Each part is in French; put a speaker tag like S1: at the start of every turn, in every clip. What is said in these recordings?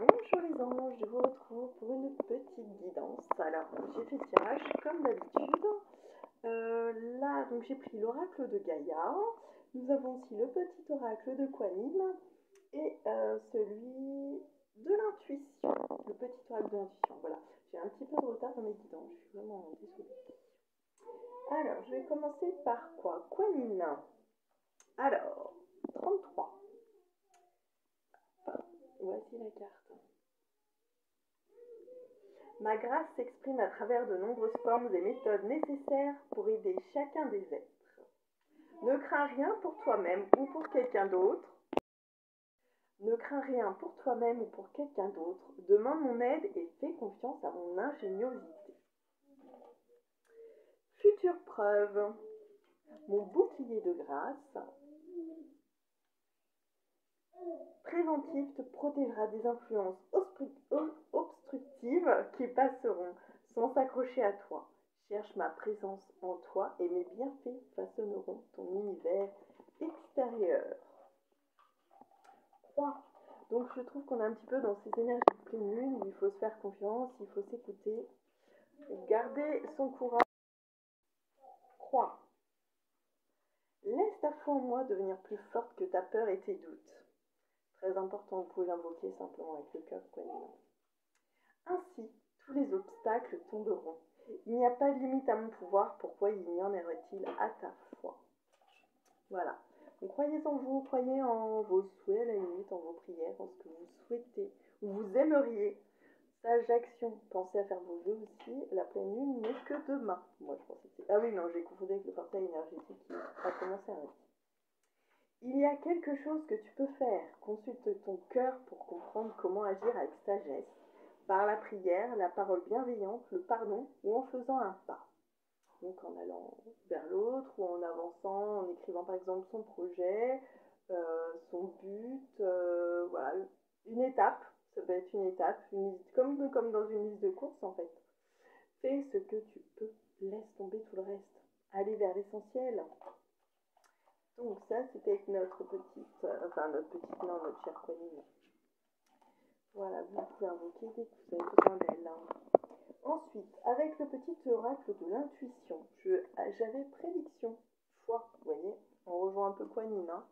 S1: Bonjour les anges, je vous retrouve pour une petite guidance. Alors, j'ai fait le tirage comme d'habitude. Là, donc j'ai pris l'oracle de Gaïa. Nous avons aussi le petit oracle de Kuan Yin et celui de l'intuition. Le petit oracle de l'intuition, voilà. J'ai un petit peu de retard dans mes guidances, je suis vraiment désolée. Alors, je vais commencer par quoi? Kuan Yin. Alors, 33. Voici la carte. Ma grâce s'exprime à travers de nombreuses formes et méthodes nécessaires pour aider chacun des êtres. Ne crains rien pour toi-même ou pour quelqu'un d'autre. Ne crains rien pour toi-même ou pour quelqu'un d'autre. Demande mon aide et fais confiance à mon ingéniosité. Future preuve. Mon bouclier de grâce préventif te protégera des influences obstructives qui passeront sans s'accrocher à toi. Cherche ma présence en toi et mes bienfaits façonneront ton univers extérieur. 3. Donc je trouve qu'on est un petit peu dans ces énergies de pleine lune où il faut se faire confiance, il faut s'écouter, garder son courage. 3. Laisse ta foi en moi devenir plus forte que ta peur et tes doutes. Très important, vous pouvez l'invoquer simplement avec le cœur. Ainsi, tous les obstacles tomberont. Il n'y a pas de limite à mon pouvoir, pourquoi il y en aurait-il à ta foi? Voilà. Donc croyez en vous, croyez en vos souhaits à la limite, en vos prières, en ce que vous souhaitez, ou vous aimeriez. Sage action, pensez à faire vos vœux aussi. La pleine lune n'est que demain. Moi je pensais que c'était... Ah oui, non, j'ai confondu avec le portail énergétique qui a commencé à arriver. Il y a quelque chose que tu peux faire. Consulte ton cœur pour comprendre comment agir avec sagesse, par la prière, la parole bienveillante, le pardon ou en faisant un pas. Donc en allant vers l'autre ou en avançant, en écrivant par exemple son projet, son but, voilà, une étape, ça peut être une étape, comme dans une liste de courses en fait. Fais ce que tu peux, laisse tomber tout le reste, allez vers l'essentiel. Donc ça c'était notre petite, notre chère Pauline. Voilà, vous pouvez invoquer dès que vous avez besoin d'elle. Ensuite, avec le petit oracle de l'intuition, j'avais prédiction, foi, vous voyez, on rejoint un peu Kuan Yin, hein,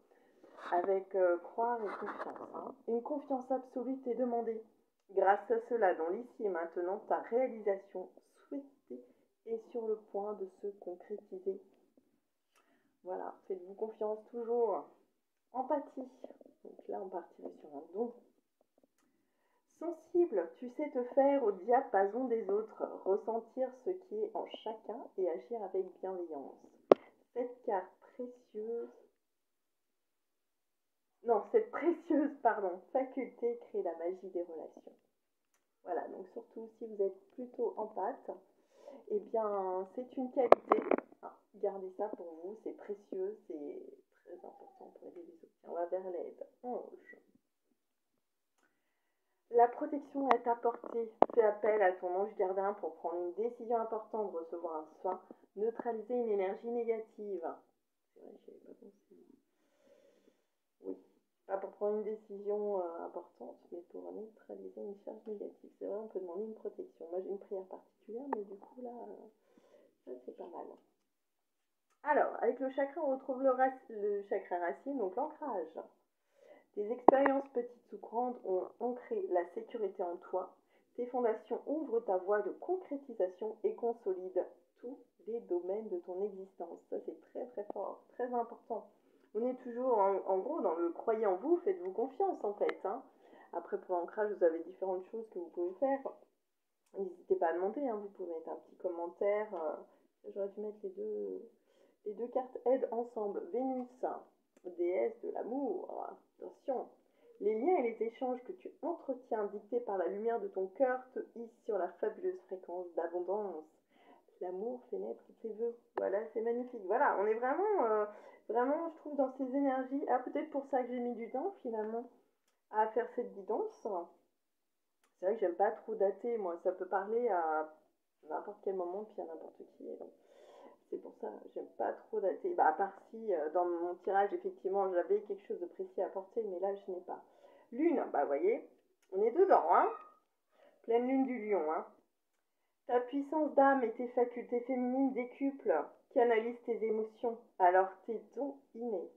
S1: avec croire et confiance. Hein. Une confiance absolue t'est demandée. Grâce à cela, dont l'ici et maintenant, ta réalisation souhaitée est sur le point de se concrétiser. Voilà, faites-vous confiance toujours. Empathie, donc là on partirait sur un don. Sensible, tu sais te faire au diapason des autres, ressentir ce qui est en chacun et agir avec bienveillance. Cette précieuse faculté crée la magie des relations. Voilà, donc surtout si vous êtes plutôt empathe, eh bien c'est une qualité. Gardez ça pour vous, c'est précieux, c'est très important pour aider les autres. On va vers l'aide. Ange. La protection est à portée. Fais appel à ton ange gardien pour prendre une décision importante, recevoir un soin, neutraliser une énergie négative. C'est vrai, je n'avais pas pensé. Oui, pas pour prendre une décision importante, mais pour neutraliser une charge négative. C'est vrai, on peut demander une protection. Moi, j'ai une prière particulière, mais du coup, là, ça, c'est pas mal. Alors, avec le chakra, on retrouve le chakra racine, donc l'ancrage. Tes expériences petites ou grandes ont ancré la sécurité en toi. Tes fondations ouvrent ta voie de concrétisation et consolident tous les domaines de ton existence. Ça, c'est très très fort, très important. On est toujours, en gros, dans le croyez en vous, faites-vous confiance en fait. Hein. Après, pour l'ancrage, vous avez différentes choses que vous pouvez faire. N'hésitez pas à demander, hein. Vous pouvez mettre un petit commentaire. J'aurais dû mettre les deux cartes aide ensemble. Vénus, déesse de l'amour. Attention, les liens et les échanges que tu entretiens dictés par la lumière de ton cœur te hissent sur la fabuleuse fréquence d'abondance. L'amour fait naître tes vœux. Voilà, c'est magnifique. Voilà, on est vraiment, je trouve, dans ces énergies. Ah, peut-être pour ça que j'ai mis du temps, finalement, à faire cette guidance. C'est vrai que j'aime pas trop dater, moi. Ça peut parler à n'importe quel moment, puis à n'importe qui. Donc, c'est pour ça, j'aime pas trop dater. Bah, à part si, dans mon tirage, effectivement, j'avais quelque chose de précis à apporter, mais là, je n'ai pas. Lune, bah, vous voyez, On est dedans, hein. Pleine lune du lion, hein. Ta puissance d'âme et tes facultés féminines décuplent, canalisent tes émotions, alors tes dons innés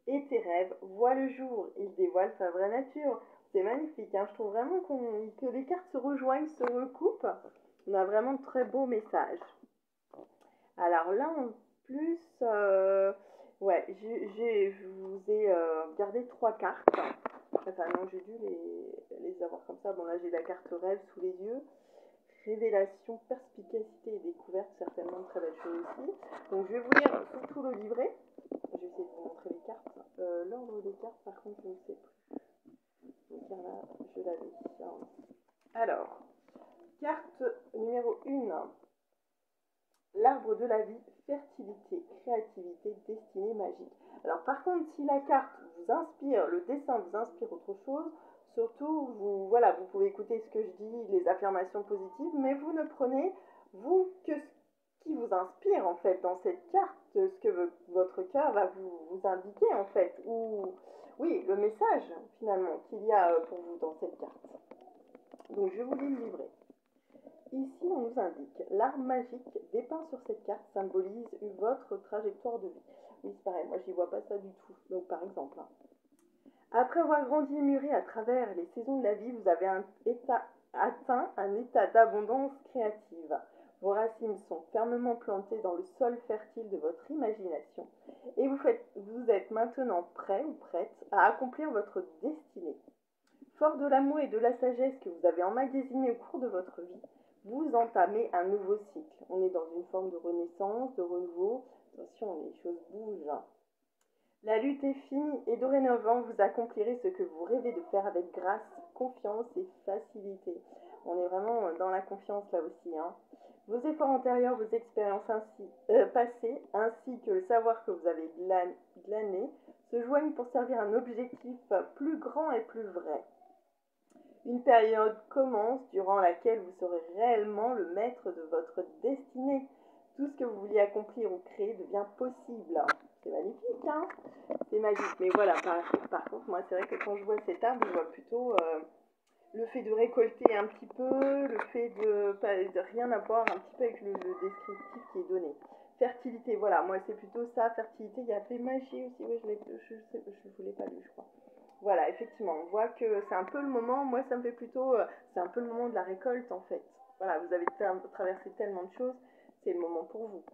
S1: et tes rêves voient le jour, ils dévoilent ta vraie nature. C'est magnifique, hein. Je trouve vraiment que les cartes se rejoignent, se recoupent. On a vraiment de très beaux messages. Alors là, en plus, ouais, je vous ai gardé 3 cartes. Enfin non, j'ai dû les avoir comme ça. Bon là, j'ai la carte rêve sous les yeux. Révélation, perspicacité et découverte, certainement de très belles choses aussi. Donc je vais vous lire surtout le livret. Je vais essayer de vous montrer les cartes. L'ordre des cartes, par contre, je ne sais plus. Donc là, je l'avais. Alors, carte numéro 1. L'arbre de la vie, fertilité, créativité, destinée magique. Alors par contre, si la carte vous inspire, le dessin vous inspire autre chose, surtout, voilà, vous pouvez écouter ce que je dis, les affirmations positives, mais vous ne prenez, vous, que ce qui vous inspire, en fait, dans cette carte, ce que votre cœur va vous indiquer, en fait, ou, oui, le message, finalement, qu'il y a pour vous dans cette carte. Donc, je vous lis le livret. Ici, on nous indique, l'arbre magique dépeint sur cette carte symbolise votre trajectoire de vie. Oui, c'est pareil, moi, j'y vois pas ça du tout. Donc, par exemple, après avoir grandi et mûri à travers les saisons de la vie, vous avez atteint un état d'abondance créative. Vos racines sont fermement plantées dans le sol fertile de votre imagination et vous êtes maintenant prêt ou prête à accomplir votre destinée. Fort de l'amour et de la sagesse que vous avez emmagasiné au cours de votre vie, vous entamez un nouveau cycle. On est dans une forme de renaissance, de renouveau. Attention, les choses bougent. La lutte est finie et dorénavant, vous accomplirez ce que vous rêvez de faire avec grâce, confiance et facilité. On est vraiment dans la confiance là aussi, hein. Vos efforts antérieurs, vos expériences passées, ainsi que le savoir que vous avez glané, se joignent pour servir un objectif plus grand et plus vrai. Une période commence durant laquelle vous serez réellement le maître de votre destinée. Tout ce que vous vouliez accomplir ou créer devient possible. C'est magnifique, hein? C'est magique. Mais voilà, par contre, moi, c'est vrai que quand je vois cet arbre, je vois plutôt le fait de récolter un petit peu, le fait de rien avoir un petit peu avec le descriptif qui est donné. Fertilité, voilà, moi, c'est plutôt ça. Fertilité, il y a fait magie aussi. Oui, je ne voulais pas lu, je crois. Voilà, effectivement, on voit que c'est un peu le moment, moi ça me fait plutôt, c'est un peu le moment de la récolte en fait. Voilà, vous avez traversé tellement de choses, c'est le moment pour vous.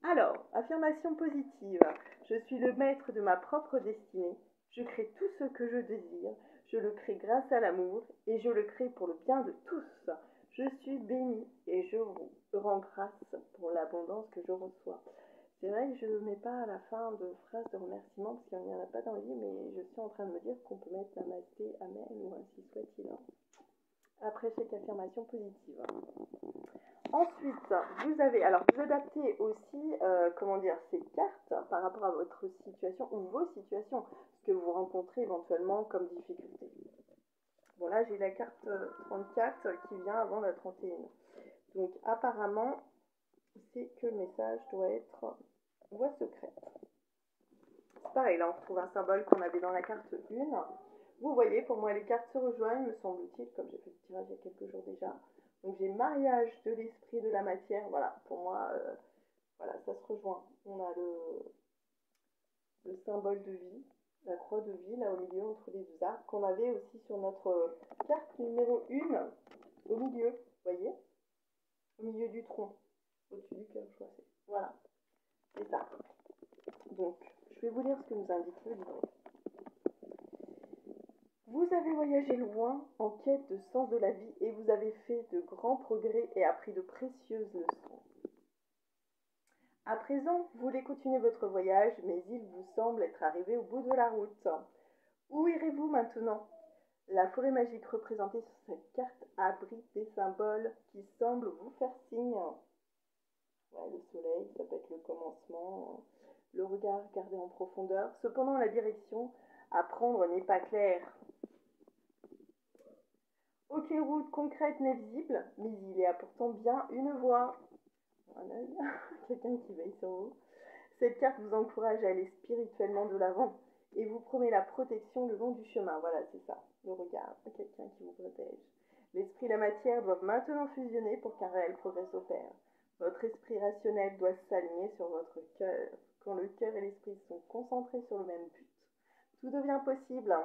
S1: Alors, affirmation positive. Je suis le maître de ma propre destinée. Je crée tout ce que je désire. Je le crée grâce à l'amour et je le crée pour le bien de tous. Je suis bénie et je rends grâce pour l'abondance que je reçois. C'est vrai que je ne mets pas à la fin de phrase de remerciement parce qu'il n'y en a pas dans le livre, mais je suis en train de me dire qu'on peut mettre Namasté, Amen ou ainsi soit-il. Après chaque affirmation positive. Ensuite, vous adaptez aussi, ces cartes par rapport à votre situation ou vos situations, ce que vous rencontrez éventuellement comme difficulté. Bon là, j'ai la carte 34 qui vient avant la 31. Donc apparemment, c'est que le message doit être voie secrète. C'est pareil, là on retrouve un symbole qu'on avait dans la carte 1. Vous voyez, pour moi les cartes se rejoignent, me semble-t-il, comme j'ai fait le tirage il y a quelques jours déjà. Donc j'ai mariage de l'esprit et de la matière, voilà, pour moi, voilà, ça se rejoint. On a le symbole de vie, la croix de vie, là au milieu, entre les deux arbres, qu'on avait aussi sur notre carte numéro 1, au milieu, vous voyez, au milieu du tronc, au-dessus du cœur, je crois. Voilà, c'est ça. Donc, je vais vous lire ce que nous indique le livret. Vous avez voyagé loin en quête de sens de la vie et vous avez fait de grands progrès et appris de précieuses leçons. À présent, vous voulez continuer votre voyage, mais il vous semble être arrivé au bout de la route. Où irez-vous maintenant? La forêt magique représentée sur cette carte abrite des symboles qui semblent vous faire signe. Ouais, le soleil, ça peut être le commencement, le regard gardé en profondeur. Cependant, la direction à prendre n'est pas claire. Aucune route concrète n'est visible, mais il y a pourtant bien une voie. Un œil, quelqu'un qui veille sur vous. Cette carte vous encourage à aller spirituellement de l'avant et vous promet la protection le long du chemin. Voilà, c'est ça, le regard, quelqu'un qui vous l'esprit et la matière doivent maintenant fusionner pour qu'un réel progrès s'opère. Votre esprit rationnel doit s'aligner sur votre cœur. Quand le cœur et l'esprit sont concentrés sur le même but, tout devient possible.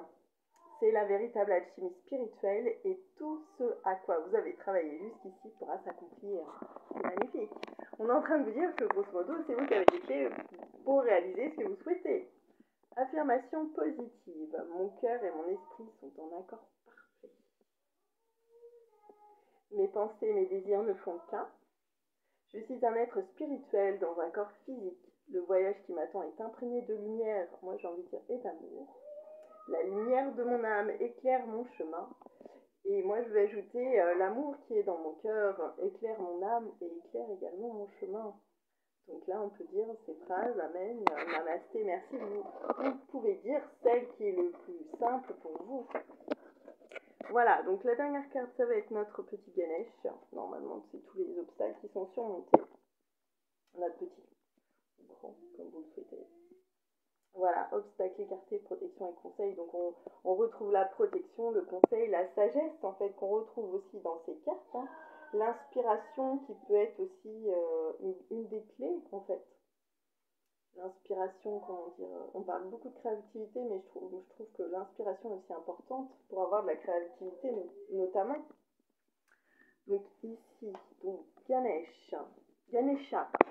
S1: C'est la véritable alchimie spirituelle et tout ce à quoi vous avez travaillé jusqu'ici pourra s'accomplir. C'est magnifique. On est en train de vous dire que grosso modo, c'est vous qui avez les clés pour réaliser ce que vous souhaitez. Affirmation positive. Mon cœur et mon esprit sont en accord parfait. Mes pensées et mes désirs ne font qu'un. Je suis un être spirituel dans un corps physique. Le voyage qui m'attend est imprégné de lumière, moi j'ai envie de dire, et d'amour. La lumière de mon âme éclaire mon chemin. Et moi je vais ajouter l'amour qui est dans mon cœur éclaire mon âme et éclaire également mon chemin. Donc là on peut dire ces phrases, amen, namasté, merci. Vous pouvez dire celle qui est le plus simple pour vous. Voilà, donc la dernière carte ça va être notre petit Ganesh. Normalement c'est tous les obstacles qui sont surmontés. Notre petit grand, comme vous le souhaitez. Voilà, obstacle écarté, protection et conseil. Donc on retrouve la protection, le conseil, la sagesse en fait qu'on retrouve aussi dans ces cartes. Hein. L'inspiration qui peut être aussi une des clés en fait. L'inspiration, comment dire, on parle beaucoup de créativité, mais je trouve que l'inspiration est aussi importante pour avoir de la créativité notamment. Donc ici, donc Ganesha,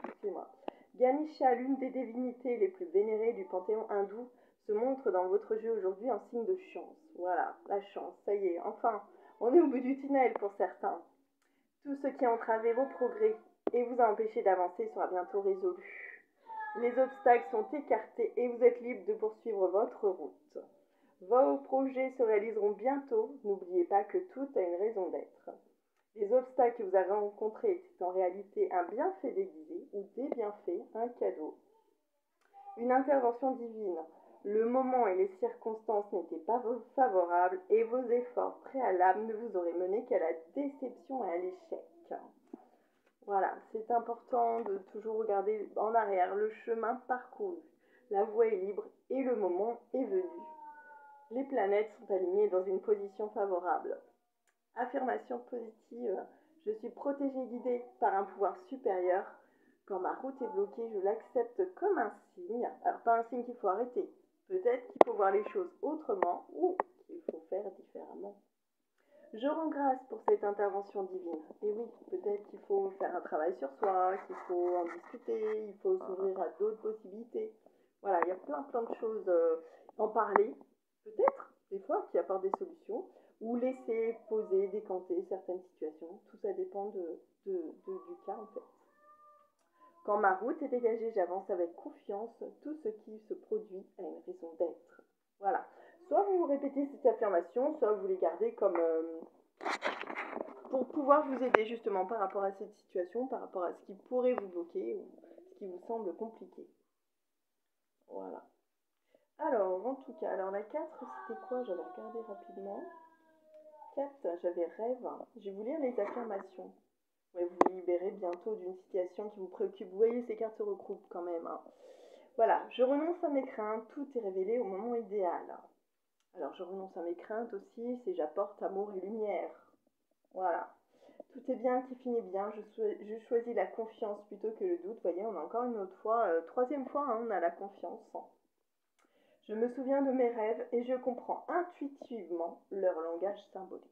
S1: excusez-moi. Ganesha, l'une des divinités les plus vénérées du panthéon hindou, se montre dans votre jeu aujourd'hui en signe de chance. Voilà, la chance, ça y est, enfin, on est au bout du tunnel pour certains. Tout ce qui a entravé vos progrès et vous a empêché d'avancer sera bientôt résolu. Les obstacles sont écartés et vous êtes libre de poursuivre votre route. Vos projets se réaliseront bientôt, n'oubliez pas que tout a une raison d'être. Les obstacles que vous avez rencontrés étaient en réalité un bienfait déguisé ou des bienfaits, un cadeau. Une intervention divine. Le moment et les circonstances n'étaient pas favorables et vos efforts préalables ne vous auraient mené qu'à la déception et à l'échec. Voilà, c'est important de toujours regarder en arrière le chemin parcouru. La voie est libre et le moment est venu. Les planètes sont alignées dans une position favorable. Affirmation positive. Je suis protégée et guidée par un pouvoir supérieur. Quand ma route est bloquée, je l'accepte comme un signe. Alors, pas un signe qu'il faut arrêter. Peut-être qu'il faut voir les choses autrement ou qu'il faut faire différemment. Je rends grâce pour cette intervention divine. Et oui, peut-être qu'il faut faire un travail sur soi, qu'il faut en discuter, il faut s'ouvrir à d'autres possibilités. Voilà, il y a plein de choses. En parler, peut-être, des fois, qui apportent des solutions. Ou laisser poser, décanter certaines situations. Tout ça dépend du cas en fait. Quand ma route est dégagée, j'avance avec confiance. Tout ce qui se produit a une raison d'être. Voilà. Soit vous répétez cette affirmation, soit vous les gardez comme pour pouvoir vous aider justement par rapport à cette situation, par rapport à ce qui pourrait vous bloquer ou ce qui vous semble compliqué. Voilà. Alors, en tout cas, alors la 4, c'était quoi? J'avais regardé rapidement. 4, j'avais rêve. Je vais vous lire les affirmations. Vous vous libérer bientôt d'une situation qui vous préoccupe. Vous voyez, ces cartes se regroupent quand même. Hein. Voilà, je renonce à mes craintes. Tout est révélé au moment idéal. Alors, je renonce à mes craintes aussi, c'est j'apporte amour et lumière. Voilà. Tout est bien qui finit bien. Je choisis la confiance plutôt que le doute. Vous voyez, on a encore une autre fois, troisième fois, hein, on a la confiance. Je me souviens de mes rêves et je comprends intuitivement leur langage symbolique.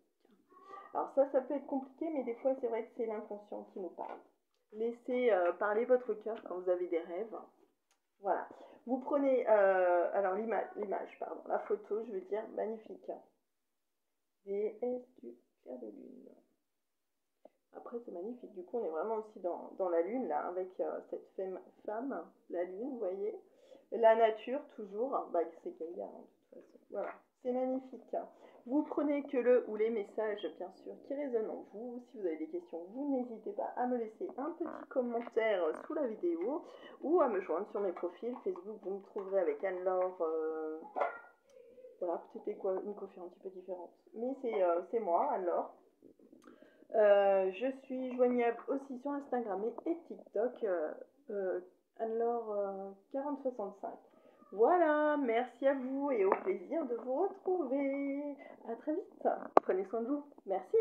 S1: Alors ça peut être compliqué, mais des fois, c'est vrai que c'est l'inconscient qui nous parle. Laissez parler votre cœur quand vous avez des rêves. Voilà. Vous prenez, alors l'image, pardon, la photo, je veux dire, magnifique. Déesse du clair de lune. Après, c'est magnifique. Du coup, on est vraiment aussi dans la lune, là, avec cette femme, la lune, vous voyez. La nature, toujours, bah, c'est Gaïa, hein, de toute façon. Voilà, c'est magnifique. Vous prenez que le ou les messages, bien sûr, qui résonnent en vous. Si vous avez des questions, vous n'hésitez pas à me laisser un petit commentaire sous la vidéo ou à me joindre sur mes profils Facebook. Vous me trouverez avec Anne-Laure. Voilà, peut-être quoi, une coiffure un petit peu différente. Mais c'est moi, Anne-Laure. Je suis joignable aussi sur Instagram et TikTok, Anne-Laure 4065. Voilà, merci à vous et au plaisir de vous retrouver. À très vite. Prenez soin de vous. Merci.